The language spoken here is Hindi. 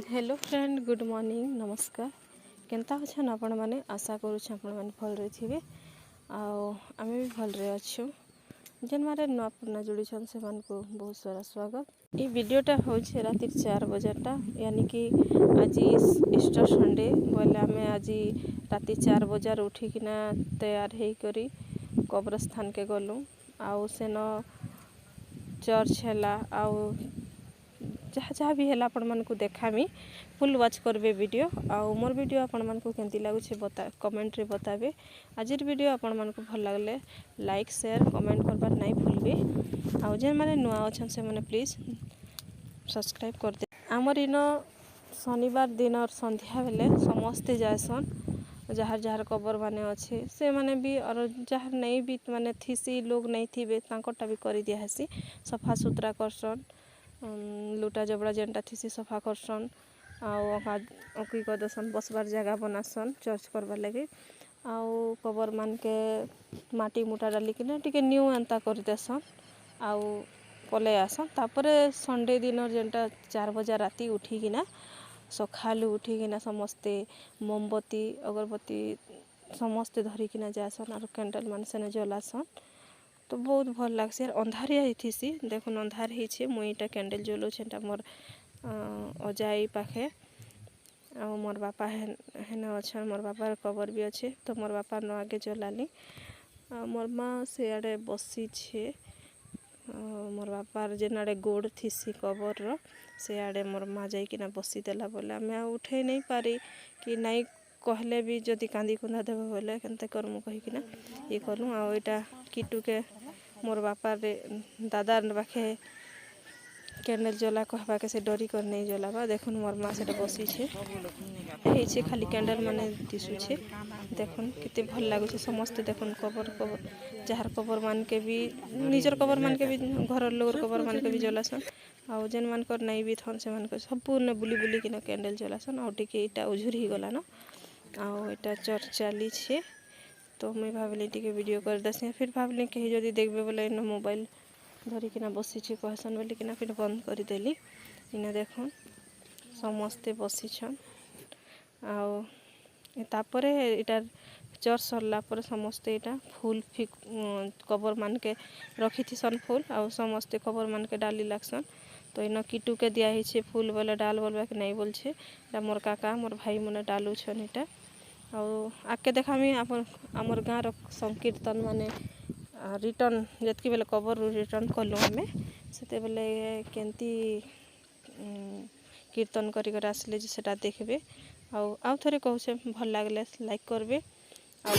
हेलो फ्रेंड, गुड मॉर्निंग, नमस्कार। केनता अच्छन आपण मैंने आशा करुच्छे आपण मैंने भल रही थे। आम भी भल रे अच्छु। जेन मारे नुआ पुराना जोड़ी से बहुत सारा स्वागत। ये वीडियोटा हूँ राति 4 बजेटा, यानी कि आज ईस्टर संडे बोले आम आज राति 4 बजार उठिकिना तैयार होकर कबरस स्थान के गलु। आउ सेन चर्च है आउ जहाँ जहाँ भी है आपण मन को देखामी। फुल वाच करबे वीडियो। आउ मोर वीडियो आपण मन को केंती लागुछे कमेंट रे बताबे। आजिर वीडियो आपण मन को भल लागले लाइक शेयर कमेंट करबार नहीं भूलबे। आउ जे माने नुआ अछन से माने प्लीज सब्सक्राइब कर दे। आमर इन शनिवार दिन और संध्या बेले समस्ते जाएसन जहाँ जहाँ कबर माने अच्छे से माने भी, और जहाँ नहीं भी माने थीसी लोग नहीं थी तांकोटा भी कर दिया हेसी। सफा सुतरा करसन, लुटा जबड़ा जेनटा थीसी सफा करसन। आकी कदसन बसबार जगह बनासन चर्च करबार लगे। आउ कबर मान के माटी मुटा डालिकिना टिके न्यू एंता कर देसन आउ पले आसन। तापरे संडे दिन जेनटा 4 बजे राति उठिकिना सखालु उठिकिना समस्ते मोमबत्ती अगरबत्ती समस्ते धरिकिना जासन और कैंडल मान सेने जलासन। तो बहुत भल लग्सी। अंधारिया थीसी देखुन अंधार ही मुईटा कैंडल जलाऊँ मोर अजाई पाखे। आ मोर बापा हेन अच्छा मोर बापार कबर भी अच्छे। तो मोर बापा न आगे जलाली। मोर माँ से आड़े बसी छे। मोर बापार जेन आड़े गोड़ थीसी कबर से आड़े मोर माँ जाइकिना बसी देला बोले आम उठे नहीं पारी कि नहीं कहले भी जदि कांदी कुंदा देव बोले केनते करमु कहीकिना ये करूँ। आ इटा किटू के मोर बापार दादार पाखे कैंडल जला कहबा के से डरी कर नहीं जलाबा। देखुन मोर माँ से बसी छे खाली कैंडल माने दिशुछे। देखुन कितने भल लगुचे समस्ते। देखुन कबर कबर जार कबर मान के भी निजर कबर मान के भी घर लोग कबर मान के भी जलासन। आउ जेन मान कर नहीं भी थन से मान कर संपूर्ण बुली बुली किना कैंडल जलासन। आउ टिके इटा उझुर ही गला न। आउ इटा चर्च चली छे। तो मुई भावली टिके वीडियो कर दसी। फिर भावली कहीं जदि देखबे बोले इन मोबाइल धरिकिना बसी कहसन बोलिकिना फिर बंद करदेली। इना देखुन समस्ते बसीछन। आउ तापरे इटार चर्च सरला पर समस्ते इटा फूल कबर मान के रखी थीसन फूल। आउ समस्ते कबर मान के डाली लागसन। तो इन किटू के दिया ही फूल बोले डाल बोलबा के नहीं बोलछे। मोर काका मोर भाई मने डालू छन इटा। आउ आके देखामी आमर गाँव संकीर्तन माने रिटर्न जतकी बेले कबर रिटर्न कलु आमे सेते बेले केंती कीर्तन कर आसले सेटा देखबे। आउ थरे कहूचे भल लागले लाइक करबे। आउ